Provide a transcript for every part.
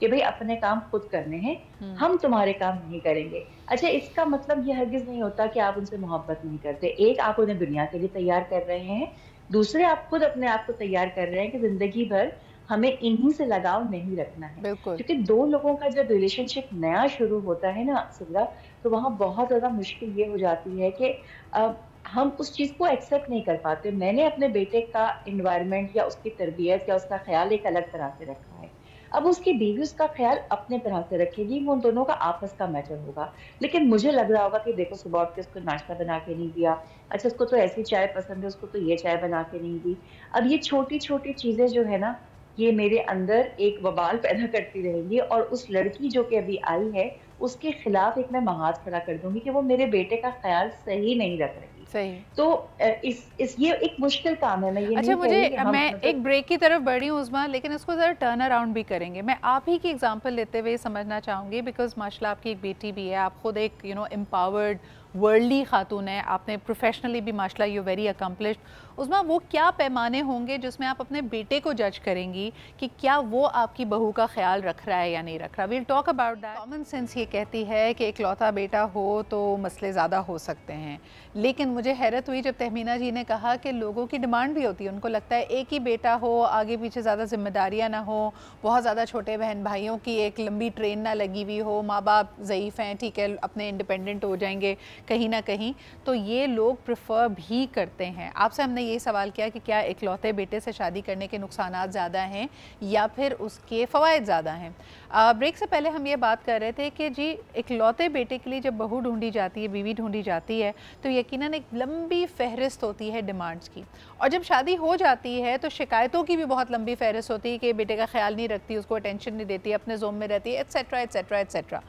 کہ بھئی اپنے کام خود کرنے ہیں, ہم تمہارے کام نہیں کریں گے. اچھا, اس کا مطلب یہ ہرگز نہیں ہوتا کہ آپ ان سے محبت نہیں کرتے. ایک, آپ انہیں دنیا کے لیے تیار کر رہے ہیں, دوسرے آپ خود اپنے آپ کو تیار کر رہے ہیں کہ زندگی بھر ہمیں انہی سے لگاؤ نہیں رکھنا ہے. کیونکہ دو لوگوں کا جب ریلیشن شپ نیا شروع ہوتا ہے نا سدرا, تو وہاں بہت زیادہ مشکل یہ ہو جاتی ہے کہ ہم اس چیز کو ایکسیپٹ نہیں کر پاتے. میں نے اپنے بیٹے کا انوائرمنٹ یا اس کی تربیت یا اس کا خیال ایک الگ طرح سے رکھا ہے, اب اس کی بیوی اس کا خیال اپنے طرح سے رکھے گی, وہ ان دونوں کا آپس کا میٹر ہوگا. لیکن مجھے لگ رہا ہوگا کہ دیکھو صبح اٹھ کے اس کو ناشتہ بنا کے نہیں دیا, اچھا اس کو تو ایسی چائے پسند ہے, اس کو تو یہ چائے بنا کے نہیں دی. اب یہ چھوٹی چھوٹی چیزیں جو ہے نا, یہ میرے اندر ایک وبال پیدا کرتی رہیں گی, اور اس لڑکی جو کہ ابھی آئی ہے اس کے خلاف ایک میں محاذ کھڑا کر دوں گی کہ وہ میرے بیٹے کا خیال صحیح نہیں رکھ رہی. صحیح. تو یہ ایک مشکل کام ہے. میں یہ اچھا, نہیں کہہ رہی کہ ہم میں ایک بریک کی طرف بڑھ رہی ہوں عظمیٰ, لیکن اس کو ذرا ٹرن اراؤنڈ بھی کریں گے. میں آپ ہی کی ایگزامپل لیتے ہوئے سمجھنا چاہوں گی, بیکاز ماشاء اللہ آپ کی ایک بیٹی بھی ہے, آپ خود ایک امپاورڈ ورلڈلی خاتون ہے, آپ نے پروفیشنلی بھی ماشاء اللہ یو ویری اکمپلشڈ. عظمیٰ, وہ کیا پیمانے ہوں گے جس میں آپ اپنے بیٹے کو جج کریں گی کہ کیا وہ آپ کی بہو کا خیال رکھ رہا ہے یا نہیں رکھ رہا؟ We'll talk about that. Common sense یہ کہتی ہے کہ اکلوتا بیٹا ہو تو مسئلے زیادہ ہو سکتے ہیں, لیکن مجھے حیرت ہوئی جب تہمینہ جی نے کہا کہ لوگوں کی ڈیمانڈ بھی ہوتی ہے, ان کو لگتا ہے ایک ہی بیٹا ہو, آگے پیچھے زیادہ ذمہ داریاں نہ ہوں, بہت زیادہ چھوٹے بہن بھائیوں کی ایک لمبی ٹرین نہ لگی ہوئی ہو, ماں باپ ضعیف ہیں, ٹھیک ہے اپنے انڈیپینڈنٹ ہو جائیں گے کہیں نہ کہیں, تو یہ لوگ پریفر بھی کرتے ہیں. آپ سے ہم نے یہ سوال کیا کہ کیا اکلوتے بیٹے سے شادی کرنے کے نقصانات زیادہ ہیں یا پھر اس کے فوائد زیادہ ہیں. بریک سے پہلے ہم یہ بات کر رہے تھے کہ جی اکلوتے بیٹے کے لیے جب بہو ڈھونڈی جاتی ہے, بیوی ڈھونڈی جاتی ہے, تو یقیناً ایک لمبی فہرست ہوتی ہے ڈیمانڈز کی, اور جب شادی ہو جاتی ہے تو شکایتوں کی بھی بہت لمبی فہرست ہوتی ہے کہ بیٹے کا خیال نہیں رکھتی, اس کو اٹینشن نہیں دیتی, اپنے زوم میں رہتی ہے, ایٹسیٹرا ایٹسیٹرا ایٹسیٹرا.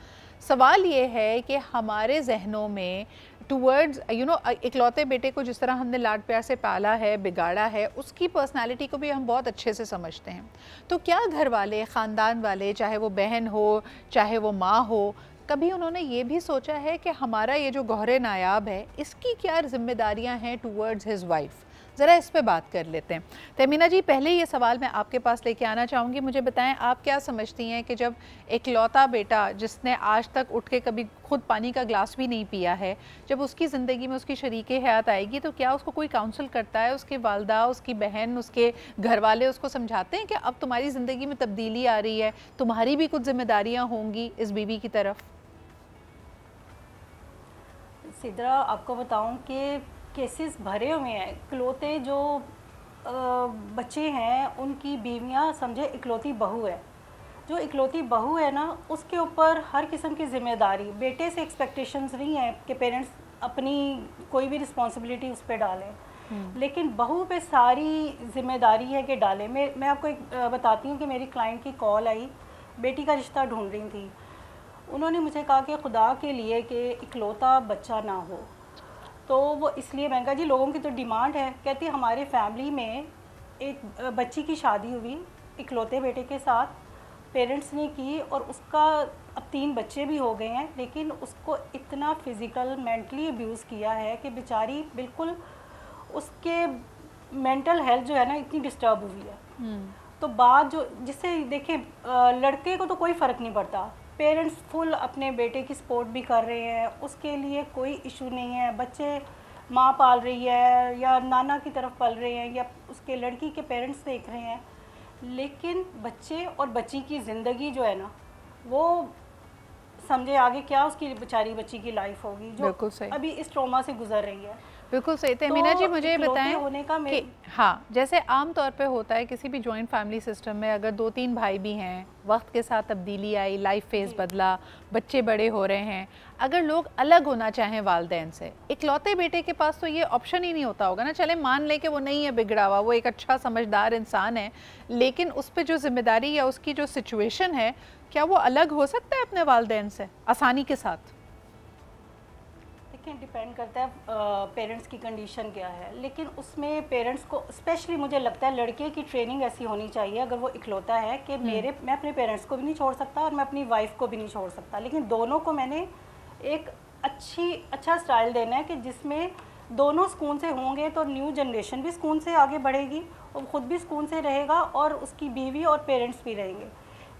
سوال یہ ہے کہ ہمارے ذہنوں میں ٹورڈز اکلوتے بیٹے کو جس طرح ہم نے لاڈ پیار سے پالا ہے, بگاڑا ہے, اس کی پرسنالٹی کو بھی ہم بہت اچھے سے سمجھتے ہیں. تو کیا گھر والے, خاندان والے, چاہے وہ بہن ہو چاہے وہ ماں ہو, کبھی انہوں نے یہ بھی سوچا ہے کہ ہمارا یہ جو گوہر نایاب ہے اس کی کیا ذمہ داریاں ہیں ٹورڈز ہز وائف؟ ذرا اس پہ بات کر لیتے ہیں. تہمینہ جی, پہلے یہ سوال میں آپ کے پاس لے کے آنا چاہوں گی, مجھے بتائیں آپ کیا سمجھتی ہیں کہ جب اکلوتا بیٹا جس نے آج تک اٹھ کے کبھی خود پانی کا گلاس بھی نہیں پیا ہے, جب اس کی زندگی میں اس کی شریک حیات آئے گی, تو کیا اس کو کوئی کاؤنسل کرتا ہے؟ اس کے والدہ, اس کی بہن, اس کے گھر والے اس کو سمجھاتے ہیں کہ اب تمہاری زندگی میں تبدیلی آ رہی ہے, تمہاری بھی کچھ ذمہ داریاں ہوں گی اس بیوی کی طرف؟ سدرا, آپ کو بتاؤں کہ کیسز بھرے ہوئے ہیں. اکلوتے جو بچے ہیں ان کی بیویاں سمجھے اکلوتی بہو ہے, جو اکلوتی بہو ہے نا اس کے اوپر ہر قسم کی ذمہ داری, بیٹے سے ایکسپیکٹیشنز نہیں ہیں کہ پیرنٹس اپنی کوئی بھی رسپانسبلٹی اس پہ ڈالیں, لیکن بہو پہ ساری ذمہ داری ہے کہ ڈالیں. میں آپ کو ایک بتاتی ہوں کہ میری کلائنٹ کی کال آئی, بیٹی کا رشتہ ڈھونڈ رہی تھی. انہوں نے مجھے کہا کہ خدا کے لیے کہ اکلوتا بچہ نہ ہو. تو وہ اس لیے, میں نے کہا جی لوگوں کی تو ڈیمانڈ ہے. کہتی ہمارے فیملی میں ایک بچی کی شادی ہوئی اکلوتے بیٹے کے ساتھ, پیرنٹس نے کی, اور اس کا اب 3 بچے بھی ہو گئے ہیں, لیکن اس کو اتنا فزیکل مینٹلی ابیوز کیا ہے کہ بیچاری بالکل اس کے مینٹل ہیلتھ جو ہے نا اتنی ڈسٹرب ہوئی ہے. تو بات جو جس سے دیکھیں لڑکے کو تو کوئی فرق نہیں پڑتا, پیرنٹس فل اپنے بیٹے کی سپورٹ بھی کر رہے ہیں, اس کے لیے کوئی ایشو نہیں ہے, بچے ماں پال رہی ہے یا نانا کی طرف پل رہے ہیں یا اس کے لڑکی کے پیرنٹس دیکھ رہے ہیں, لیکن بچے اور بچی کی زندگی جو ہے نا وہ سمجھے آگے کیا اس کی بیچاری بچی کی لائف ہوگی جو ابھی اس ٹروما سے گزر رہی ہے. بالکل صحیح. تہمینہ جی مجھے بتائیں کہ ہاں جیسے عام طور پہ ہوتا ہے کسی بھی جوائنٹ فیملی سسٹم میں, اگر 2-3 بھائی بھی ہیں, وقت کے ساتھ تبدیلی آئی, لائف فیز بدلا, بچے بڑے ہو رہے ہیں, اگر لوگ الگ ہونا چاہیں والدین سے, اکلوتے بیٹے کے پاس تو یہ آپشن ہی نہیں ہوتا ہوگا نا. چلے مان لے کہ وہ نہیں ہے بگڑا ہوا, وہ ایک اچھا سمجھدار انسان ہے, لیکن اس پہ جو ذمہ داری یا اس کی جو سچویشن ہے, کیا وہ الگ ہو سکتا ہے اپنے والدین سے آسانی کے ساتھ؟ ڈیپینڈ کرتا ہے پیرنٹس کی کنڈیشن کیا ہے, لیکن اس میں پیرنٹس کو اسپیشلی مجھے لگتا ہے لڑکے کی ٹریننگ ایسی ہونی چاہیے اگر وہ اکلوتا ہے کہ میں اپنے پیرنٹس کو بھی نہیں چھوڑ سکتا اور میں اپنی وائف کو بھی نہیں چھوڑ سکتا, لیکن دونوں کو میں نے ایک اچھا اسٹائل دینا ہے کہ جس میں دونوں سکون سے ہوں گے تو نیو جنریشن بھی سکون سے آگے بڑھے گی اور خود بھی سکون سے رہے گا اور اس کی بیوی اور پیرنٹس بھی رہیں گے.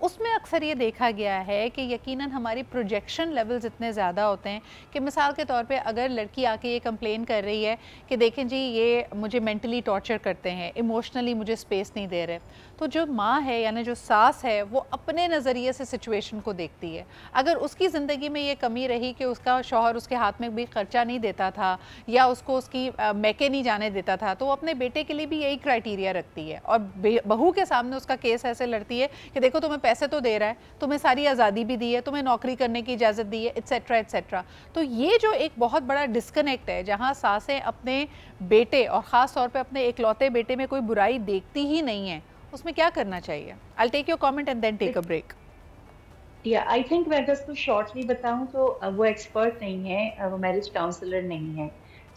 اس میں اکثر یہ دیکھا گیا ہے کہ یقیناً ہماری پروجیکشن لیولز اتنے زیادہ ہوتے ہیں کہ مثال کے طور پہ اگر لڑکی آ کے یہ کمپلین کر رہی ہے کہ دیکھیں جی یہ مجھے مینٹلی ٹارچر کرتے ہیں، ایموشنلی مجھے اسپیس نہیں دے رہے، تو جو ماں ہے یعنی جو ساس ہے وہ اپنے نظریے سے سچویشن کو دیکھتی ہے. اگر اس کی زندگی میں یہ کمی رہی کہ اس کا شوہر اس کے ہاتھ میں بھی خرچہ نہیں دیتا تھا یا اس کو اس کی میکے نہیں جانے دیتا تھا، تو وہ اپنے بیٹے کے لیے بھی یہی کرائٹیریا رکھتی ہے اور بہو کے سامنے اس کا کیس ایسے لڑتی ہے کہ دیکھو تمہیں پیسے تو دے رہا ہے، تمہیں ساری آزادی بھی دی ہے، تمہیں نوکری کرنے کی اجازت دی ہے، ایٹسیٹرا ایٹسیٹرا. تو یہ جو ایک بہت بڑا ڈسکنیکٹ ہے جہاں ساسیں اپنے بیٹے اور خاص طور پہ اپنے اکلوتے بیٹے میں کوئی برائی دیکھتی ہی نہیں ہیں، اس میں کیا کرنا چاہیے؟ I'll take your comment and then take a break. I think میں اگر اس کو شارٹلی بتاؤں تو وہ ایکسپرٹ نہیں ہے، وہ میرج کاؤنسلر نہیں ہے،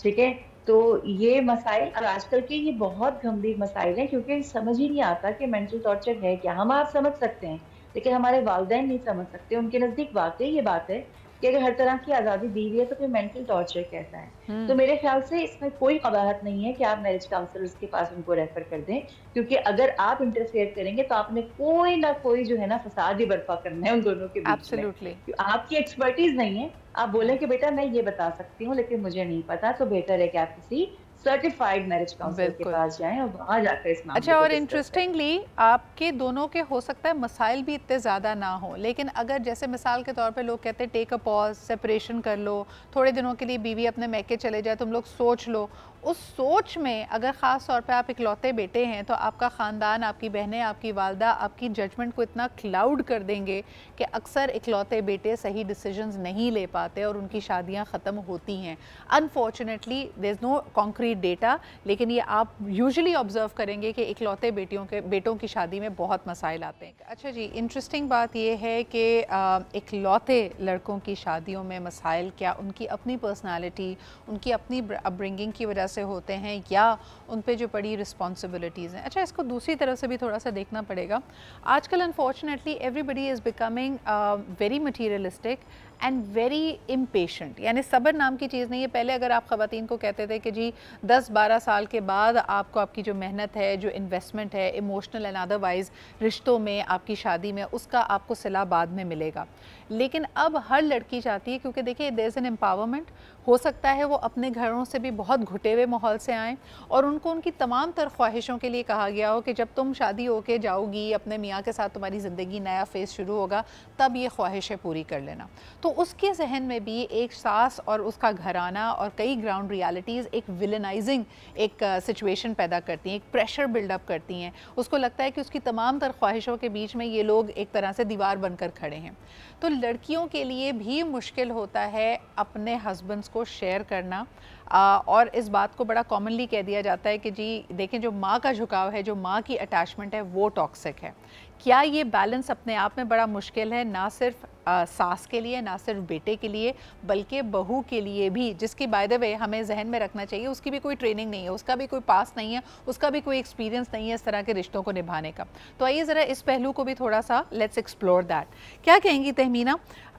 ٹھیک ہے. تو یہ مسائل اور آج کل کے یہ بہت گمبھیر مسائل ہیں کیونکہ سمجھ ہی نہیں آتا کہ مینٹل ٹارچر ہے کیا. ہم آپ سمجھ سکتے ہیں لیکن ہمارے والدین نہیں سمجھ سکتے. ان کے نزدیک واقعی یہ بات ہے کہ اگر ہر طرح کی آزادی دی ہوئی ہے تو پھر مینٹل ٹارچر کیسا ہے. تو میرے خیال سے اس میں کوئی قباحت نہیں ہے کہ آپ میرج کاؤنسلرز کے پاس ان کو ریفر کر دیں، کیونکہ اگر آپ انٹرفیئر کریں گے تو آپ نے کوئی نہ کوئی جو ہے نا فساد ہی برپا کرنا ہے ان دونوں کے بیچ میں. آپ کی ایکسپرٹیز نہیں ہے، آپ بولیں کہ بیٹا میں یہ بتا سکتی ہوں لیکن مجھے نہیں پتا، تو بہتر ہے کہ آپ کسی سرٹیفائیڈ میرج کاؤنسلر کے پاس جائیں اور وہاں جا کر اس معاملے کو. اچھا، اور انٹرسٹنگلی آپ کے دونوں کے ہو سکتا ہے مسائل بھی اتنے زیادہ نہ ہوں، لیکن اگر جیسے مثال کے طور پہ لوگ کہتے ہیں ٹیک اے پاز، سیپریشن کر لو، تھوڑے دنوں کے لیے بیوی اپنے میکے چلے جائے، تم لوگ سوچ لو. اس سوچ میں اگر خاص طور پہ آپ اکلوتے بیٹے ہیں تو آپ کا خاندان، آپ کی بہنیں، آپ کی والدہ آپ کی ججمنٹ کو اتنا کلاؤڈ کر دیں گے کہ اکثر اکلوتے بیٹے صحیح ڈیسیجنز نہیں لے پاتے اور ان کی شادیاں ختم ہوتی ہیں. Unfortunately there is know concrete data, لیکن یہ آپ یوزلی آبزرو کریں گے کہ اکلوتے بیٹوں کی شادی میں بہت مسائل آتے ہیں. اچھا جی، انٹرسٹنگ بات یہ ہے کہ اکلوتے لڑکوں کی شادیوں میں مسائل کیا ان کی اپنی پرسنالٹی، ان کی اپنی اپبرنگنگ کی وجہ سے ہوتے ہیں یا ان پہ جو بڑی رسپانسبلٹیز ہیں؟ اچھا، اس کو دوسری طرف سے بھی تھوڑا سا دیکھنا پڑے گا. آج کل unfortunately everybody is becoming very materialistic and very impatient. یعنی صبر نام کی چیز نہیں ہے. پہلے اگر آپ خواتین کو کہتے تھے کہ جی 10-12 سال کے بعد آپ کو آپ کی جو محنت ہے، جو انویسٹمنٹ ہے ایموشنل اینڈ ادروائز رشتوں میں، آپ کی شادی میں، اس کا آپ کو صلہ بعد میں ملے گا. لیکن اب ہر لڑکی چاہتی ہے، کیونکہ دیکھیں دیر از این امپاورمنٹ. ہو سکتا ہے وہ اپنے گھروں سے بھی بہت گھٹے ہوئے ماحول سے آئیں اور ان کو ان کی تمام تر خواہشوں کے لیے کہا گیا ہو کہ جب تم شادی ہو کے جاؤ گی اپنے میاں کے ساتھ، تمہاری زندگی نیا فیز شروع ہوگا، تب یہ خواہشیں پوری کر لینا. تو اس کے ذہن میں بھی ایک ساس اور اس کا گھرانہ اور کئی گراؤنڈ ریالٹیز ایک ویلنائزنگ ایک سچویشن پیدا کرتی ہیں، ایک پریشر بلڈ اپ کرتی ہیں. اس کو لگتا ہے کہ اس کی تمام تر خواہشوں کے بیچ میں یہ لوگ ایک طرح سے دیوار بن کر کھڑے ہیں. تو لڑکیوں کے لیے بھی مشکل ہوتا ہے اپنے ہسبینڈس کو شیئر کرنا، اور اس بات کو بڑا کامنلی کہہ دیا جاتا ہے کہ جی دیکھیں جو ماں کا جھکاؤ ہے، جو ماں کی اٹیچمنٹ ہے وہ ٹاکسک ہے. کیا یہ بیلنس اپنے آپ میں بڑا مشکل ہے، نہ صرف ساس کے لیے، نہ صرف بیٹے کے لیے، بلکہ بہو کے لیے بھی، جس کی بائی دا وے ہمیں ذہن میں رکھنا چاہیے اس کی بھی کوئی ٹریننگ نہیں ہے، اس کا بھی کوئی پاس نہیں ہے، اس کا بھی کوئی ایکسپیرینس نہیں ہے اس طرح کے رشتوں کو نبھانے کا. تو آئیے ذرا اس پہلو کو بھی تھوڑا سا لیٹس ایکسپلور دیٹ. کیا کہیں گی تہمینہ،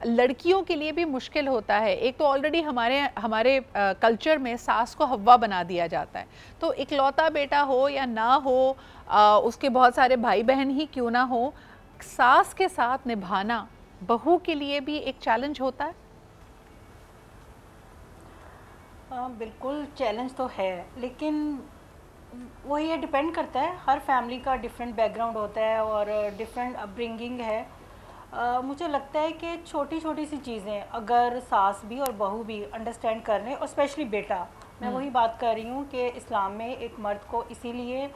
لڑکیوں کے لیے بھی مشکل ہوتا ہے؟ ایک تو آلریڈی ہمارے کلچر میں ساس کو ہوا بنا دیا جاتا ہے، تو اکلوتا بیٹا ہو یا نہ ہو، اس کے بہت سارے بھائی بہن ہی کیوں نہ ہو، ساس کے ساتھ نبھانا بہو کے لیے بھی ایک چیلنج ہوتا ہے. بالکل چیلنج تو ہے، لیکن وہ یہ ڈپینڈ کرتا ہے، ہر فیملی کا ڈفرینٹ بیک گراؤنڈ ہوتا ہے اور ڈفرینٹ اپ برنگنگ ہے. مجھے لگتا ہے کہ چھوٹی چھوٹی سی چیزیں اگر ساس بھی اور بہو بھی انڈرسٹینڈ کر لیں، اور اسپیشلی بیٹا، میں وہی بات کر رہی ہوں کہ اسلام میں ایک مرد کو اسی لیے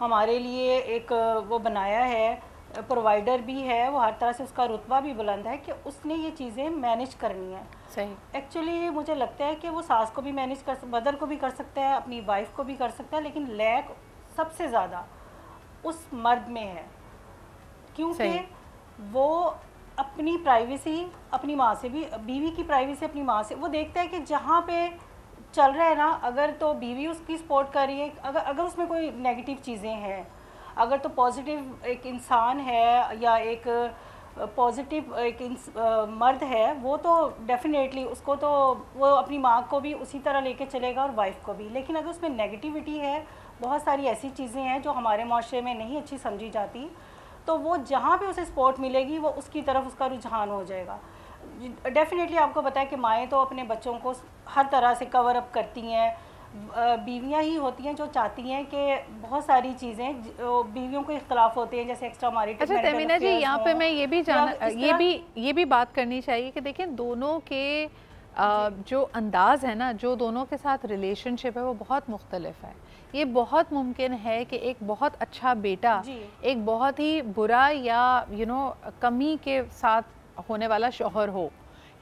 ہمارے لیے ایک وہ بنایا ہے، پرووائڈر بھی ہے، وہ ہر طرح سے اس کا رتبہ بھی بلند ہے کہ اس نے یہ چیزیں مینیج کرنی ہیں. صحیح. ایکچولی مجھے لگتا ہے کہ وہ ساس کو بھی مینیج کر، مدر کو بھی کر سکتا ہے، اپنی وائف کو بھی کر سکتا ہے، لیکن لیک سب سے زیادہ اس مرد میں ہے، کیونکہ وہ اپنی پرائیویسی اپنی ماں سے بھی، بیوی کی پرائیویسی اپنی ماں سے، وہ دیکھتا ہے کہ جہاں پہ چل رہا ہے نا، اگر تو بیوی اس کی سپورٹ کر رہی ہے، اگر اس میں کوئی نیگیٹو چیزیں ہیں، اگر تو پازیٹیو ایک انسان ہے یا ایک پازیٹیو ایک مرد ہے، وہ تو ڈیفینیٹلی اس کو تو وہ اپنی ماں کو بھی اسی طرح لے کے چلے گا اور وائف کو بھی. لیکن اگر اس میں نیگیٹیوٹی ہے، بہت ساری ایسی چیزیں ہیں جو ہمارے معاشرے میں نہیں اچھی سمجھی جاتی، تو وہ جہاں پہ اسے سپورٹ ملے گی وہ اس کی طرف اس کا رجحان ہو جائے گا. ڈیفینیٹلی آپ کو پتہ ہے کہ مائیں تو اپنے بچوں کو ہر طرح سے کور اپ کرتی ہیں. بیویاں ہی ہوتی ہیں جو چاہتی ہیں کہ بہت ساری چیزیں, بیویوں کو اختلاف ہوتے ہیں جیسے ایکسٹرا میرٹل. اچھا تہمینہ جی, یہاں پہ میں یہ بھی بات کرنی چاہیے کہ دیکھیں دونوں کے جو انداز ہے نا, جو دونوں کے ساتھ ریلیشن شپ ہے وہ بہت مختلف ہے. یہ بہت ممکن ہے کہ ایک بہت اچھا بیٹا ایک بہت ہی برا یا کمی کے ساتھ ہونے والا شوہر ہو.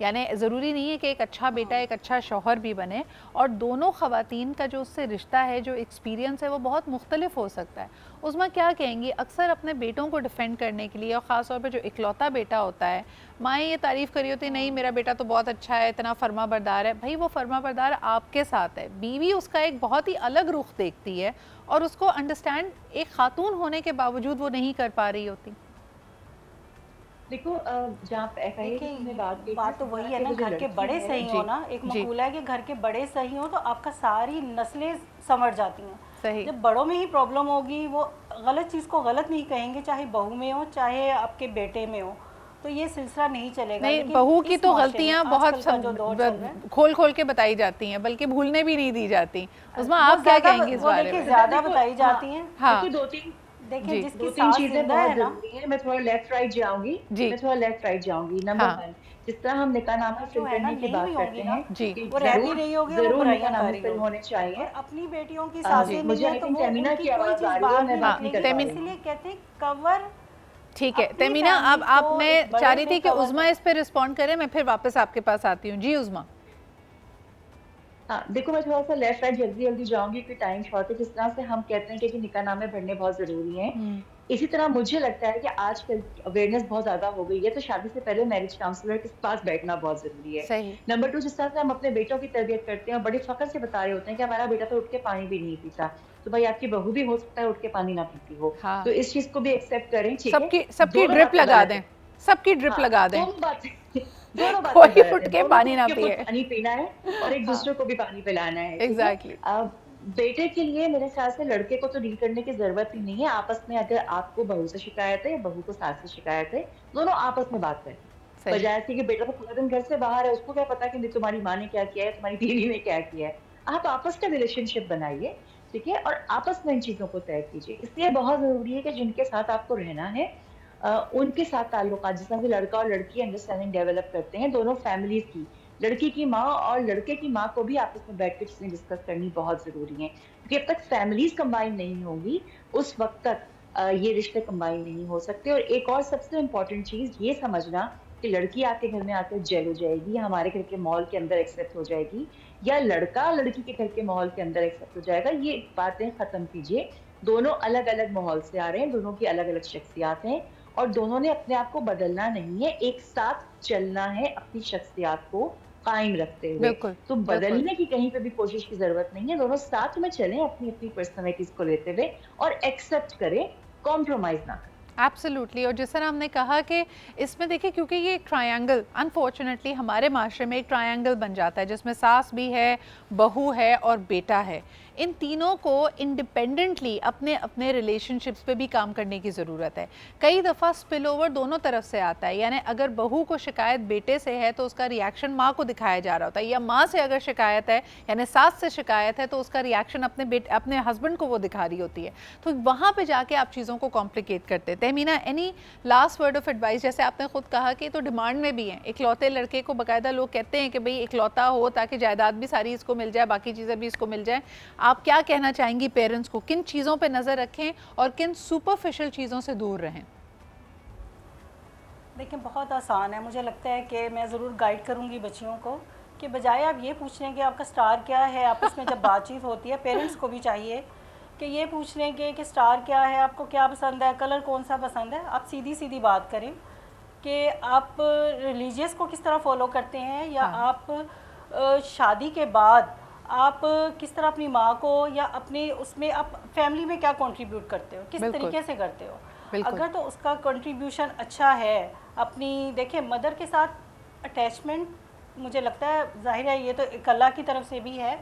یعنی ضروری نہیں ہے کہ ایک اچھا بیٹا ایک اچھا شوہر بھی بنے, اور دونوں خواتین کا جو اس سے رشتہ ہے, جو ایکسپیرینس ہے, وہ بہت مختلف ہو سکتا ہے. عظمیٰ کیا کہیں گی, اکثر اپنے بیٹوں کو ڈیفینڈ کرنے کے لیے, اور خاص طور پہ جو اکلوتا بیٹا ہوتا ہے, مائیں یہ تعریف کری ہوتی نہیں میرا بیٹا تو بہت اچھا ہے, اتنا فرما بردار ہے. بھائی وہ فرما بردار آپ کے ساتھ ہے, بیوی اس کا ایک بہت ہی الگ رخ دیکھتی ہے, اور اس کو انڈرسٹینڈ ایک خاتون ہونے کے باوجود وہ نہیں کر پا رہی ہوتی. دیکھو جہاں بات تو وہی ہے نا, گھر کے بڑے صحیح ہو نا, ایک مقولہ ہے کہ گھر کے بڑے صحیح ہوں تو آپ کا ساری نسلیں سنور جاتی ہیں. جب بڑوں میں ہی پرابلم ہوگی, وہ غلط چیز کو غلط نہیں کہیں گے, چاہے بہو میں ہو چاہے آپ کے بیٹے میں ہو, تو یہ سلسلہ نہیں چلے گا. نہیں, بہو کی تو غلطیاں بہت کھول کھول کے بتائی جاتی ہیں, بلکہ بھولنے بھی نہیں دی جاتی. عظمیٰ آپ کیا کہیں گے اس بارے میں؟ زیادہ بتائی جاتی ہیں. ہاں دیکھیں جس کی تین چیزیں بہت ضروری ہیں. میں تھوڑا لیفٹ رائٹ جاؤں گی, نمبر 1, جس طرح ہم نکاح نامہ فل کرنے کی بات کرتے ہیں, ضرور نکاح نامے فل ہونے چاہیے. اپنی بیٹیوں کی ساسیں نہیں ہیں تو وہ ان کی کوئی چیز بات نہیں کرتی, اس لیے کہتے ہیں کور. ٹھیک ہے تہمینہ, اب میں چاہ رہی تھی کہ عظمیٰ اس پہ رسپونڈ کریں, میں پھر واپس آپ کے پاس آتی ہوں. جی عظمیٰ. دیکھو میں تھوڑا سا لیفٹ رائٹ جلدی جاؤں گی کیونکہ ٹائم شارٹ ہے. جس طرح سے ہم کہتے ہیں کہ نکاح نامے بھرنے بہت ضروری ہیں, اسی طرح مجھے لگتا ہے کہ آج کل اویئرنیس بہت زیادہ ہو گئی ہے, تو شادی سے پہلے میرج کاؤنسلر کے پاس بیٹھنا بہت ضروری ہے. نمبر 2, جس طرح سے ہم اپنے بیٹوں کی تربیت کرتے ہیں اور بڑے فخر سے بتا رہے ہوتے ہیں کہ ہمارا بیٹا تو اٹھ کے پانی بھی نہیں پیتا, تو بھائی آپ کی بہو بھی ہو سکتا ہے اٹھ کے پانی نہ پیتی ہو, تو اس چیز کو بھی ایکسیپٹ کریں. سب کی ڈرپ لگا دیں, سب کی ڈرپ لگا دیں, دونوں باتیں اٹھ کے پانی نہ پیے, پانی پینا ہے اور ایک دوسرے کو بھی پانی پلانا ہے. ایگزیکٹلی. بیٹے کے لیے میرے خیال سے لڑکے کو تو ڈیل کرنے کی ضرورت ہی نہیں ہے. آپس میں اگر آپ کو بہو سے شکایت ہے یا بہو کو ساس سے شکایت ہے, دونوں آپس میں بات کریں, بجائے سے کہ بیٹا تو پورا دن گھر سے باہر ہے, اس کو کیا پتا کہ تمہاری ماں نے کیا کیا ہے, تمہاری بیوی نے کیا کیا ہے. آپ آپس کا ریلیشن شپ بنائیے, ٹھیک ہے, اور آپس میں ان چیزوں کو طے کیجیے. اس لیے بہت ضروری ہے کہ جن کے ساتھ آپ کو رہنا ہے ان کے ساتھ تعلقات, جس طرح سے لڑکا اور لڑکی انڈرسٹینڈنگ ڈیولپ کرتے ہیں دونوں فیملیز کی, لڑکی کی ماں اور لڑکے کی ماں کو بھی آپس میں بیٹھ کے چیزیں ڈسکس کرنی بہت ضروری ہیں, کیونکہ جب تک فیملیز کمبائن نہیں ہوں گی اس وقت تک یہ رشتے کمبائن نہیں ہو سکتے. اور ایک اور سب سے امپورٹنٹ چیز یہ سمجھنا کہ لڑکی آپ کے گھر میں آ کر جیل ہو جائے گی, ہمارے گھر کے ماحول کے اندر ایکسیپٹ ہو جائے گی, یا لڑکا لڑکی کے گھر کے ماحول کے اندر ایکسیپٹ ہو جائے گا, یہ باتیں ختم کیجیے. دونوں الگ الگ ماحول سے آ رہے ہیں, دونوں کی الگ الگ شخصیات ہیں, اور دونوں نے اپنے آپ کو بدلنا نہیں ہے, ایک ساتھ چلنا ہے اپنی شخصیات کو قائم رکھتے ہوئے. تو بدلنے کی کہیں پہ بھی کوشش کی ضرورت نہیں ہے, دونوں ساتھ میں چلیں اپنی اپنی پرسنالٹیز کو لیتے ہوئے, اور ایکسیپٹ کریں, کمپرومائز نہ کریں. ایبسلیوٹلی. اور جس طرح ہم نے کہا کہ اس میں دیکھیں کیونکہ یہ ایک ٹرائنگل انفارچونیٹلی ہمارے معاشرے میں ایک ٹرائنگل بن جاتا ہے جس میں ساس بھی ہے, بہو ہے اور بیٹا ہے. ان تینوں کو انڈیپینڈنٹلی اپنے اپنے ریلیشن شپس پہ بھی کام کرنے کی ضرورت ہے. کئی دفعہ سپل اوور دونوں طرف سے آتا ہے, یعنی اگر بہو کو شکایت بیٹے سے ہے تو اس کا ریاکشن ماں کو دکھایا جا رہا ہوتا ہے, یا ماں سے اگر شکایت ہے یعنی ساس سے شکایت ہے تو اس کا ریاکشن اپنے ہسبینڈ کو وہ دکھا رہی ہوتی ہے. تو وہاں پہ جا کے آپ چیزوں کو کمپلیکیٹ کرتے. Tehmina any last word of advice? جیسے آپ نے خود کہا کہ تو ڈیمانڈ میں بھی ہیں, اکلوتے لڑکے کو باقاعدہ لوگ کہتے ہیں کہ بھئی اکلوتا ہو تاکہ جائیداد بھی ساری اس کو مل جائے, باقی چیزیں بھی اس کو مل جائیں. آپ کیا کہنا چاہیں گی پیرنٹس کو, کن چیزوں پہ نظر رکھیں اور کن سپرفیشل چیزوں سے دور رہیں؟ دیکھیں بہت آسان ہے, مجھے لگتا ہے کہ میں ضرور گائیڈ کروں گی بچیوں کو کہ بجائے آپ یہ پوچھ لیں کہ آپ کا سٹار کیا ہے, آپس میں جب بات چیت ہوتی ہے پیرنٹس کو بھی چاہیے کہ یہ پوچھ لیں کہ سٹار کیا ہے, آپ کو کیا پسند ہے, کلر کون سا پسند ہے. آپ سیدھی سیدھی بات کریں کہ آپ ریلیجیس کو کس طرح فالو کرتے ہیں, یا آپ شادی کے بعد آپ کس طرح اپنی ماں کو یا اپنے اس میں آپ فیملی میں کیا کنٹریبیوٹ کرتے ہو, کس طریقے سے کرتے ہو. اگر تو اس کا کنٹریبیوشن اچھا ہے, اپنی دیکھیں مدر کے ساتھ اٹیچمنٹ مجھے لگتا ہے ظاہر ہے یہ تو ایک اللہ کی طرف سے بھی ہے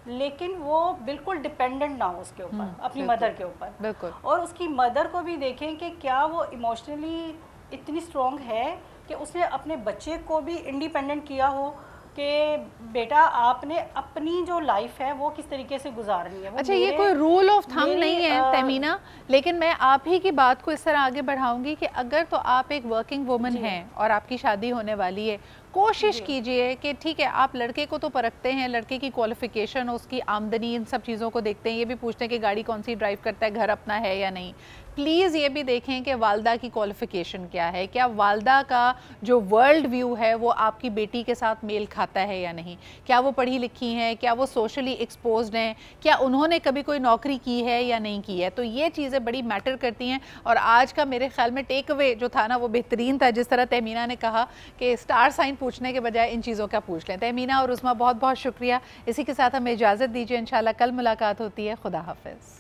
لیکن وہ بالکل ڈپینڈنٹ نہ ہو اس کے اوپر، اپنی مدر کے اوپر. بالکل. اور اس کی مدر کو بھی دیکھیں کہ کیا وہ ایموشنلی اتنی اسٹرانگ ہے کہ اس نے اپنے بچے کو بھی انڈیپینڈنٹ کیا ہو کہ بیٹا آپ نے اپنی جو لائف ہے وہ کس طریقے سے گزارنی ہے. اچھا یہ کوئی رول آف تھم نہیں ہے تہمینہ، لیکن میں آپ ہی کی بات کو اس طرح آگے بڑھاؤں گی کہ اگر تو آپ ایک ورکنگ وومن ہیں اور آپ کی شادی ہونے والی ہے، کوشش کیجئے کہ ٹھیک ہے آپ لڑکے کو تو پرکھتے ہیں، لڑکے کی کوالیفیکیشن، اس کی آمدنی، ان سب چیزوں کو دیکھتے ہیں، یہ بھی پوچھتے ہیں کہ گاڑی کون سی ڈرائیو کرتا ہے، گھر اپنا ہے یا نہیں. پلیز یہ بھی دیکھیں کہ والدہ کی کوالیفیکیشن کیا ہے، کیا والدہ کا جو ورلڈ ویو ہے وہ آپ کی بیٹی کے ساتھ میل کھاتا ہے یا نہیں، کیا وہ پڑھی لکھی ہیں، کیا وہ سوشلی ایکسپوزڈ ہیں، کیا انہوں نے کبھی کوئی نوکری کی ہے یا نہیں کی ہے. تو یہ چیزیں بڑی میٹر کرتی ہیں. اور آج کا میرے خیال میں ٹیک اوے جو تھا نا وہ بہترین تھا، جس طرح تہمینہ نے کہا کہ اسٹار سائن پوچھنے کے بجائے ان چیزوں کا پوچھ لیں. تہمینہ اور عظمیٰ بہت بہت شکریہ. اسی کے ساتھ ہمیں اجازت دیجیے، انشاءاللہ کل ملاقات ہوتی ہے. خدا حافظ.